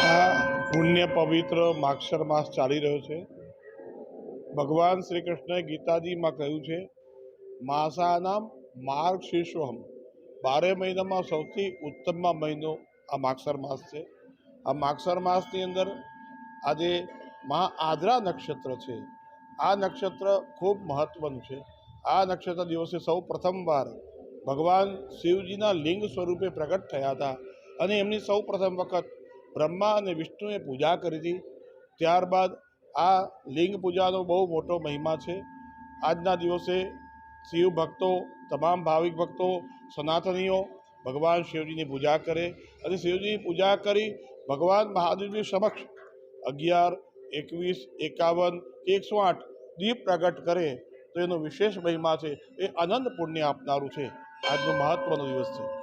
આ પુણ્ય પવિત્ર માક્ષર માસ ચાલી રહ્યો છે। ભગવાન શ્રી કૃષ્ણએ ગીતાજીમાં કહ્યું છે, માસાનામ માર્ગશીર્ષોહમ, 12 મહિનામાં સૌથી ઉત્તમમાં મહિનો આ માક્ષર માસ છે। આ માક્ષર માસની અંદર આજે મહા આદ્રા નક્ષત્ર છે। આ નક્ષત્ર ખૂબ મહત્વનું છે। આ નક્ષત્ર દિવસે સૌ પ્રથમવાર ભગવાન શિવજીના લિંગ સ્વરૂપે પ્રગટ થયા હતા અને એમની સૌ પ્રથમ વખત બ્રહ્મા અને વિષ્ણુએ પૂજા કરી હતી। ત્યારબાદ આ લિંગ પૂજાનો બહુ મોટો મહિમા છે। આજના દિવસે શિવ ભક્તો, તમામ ભાવિક ભક્તો, સનાતનીઓ ભગવાન શિવજીની પૂજા કરે અને શિવજીની પૂજા કરી ભગવાન મહાદેવની સમક્ષ 11, 21, 51 કે 108 દીપ પ્રગટ કરે તો એનો વિશેષ મહિમા છે। એ અનંત પુણ્ય આપનારું છે। આજનો મહત્વનો દિવસ છે।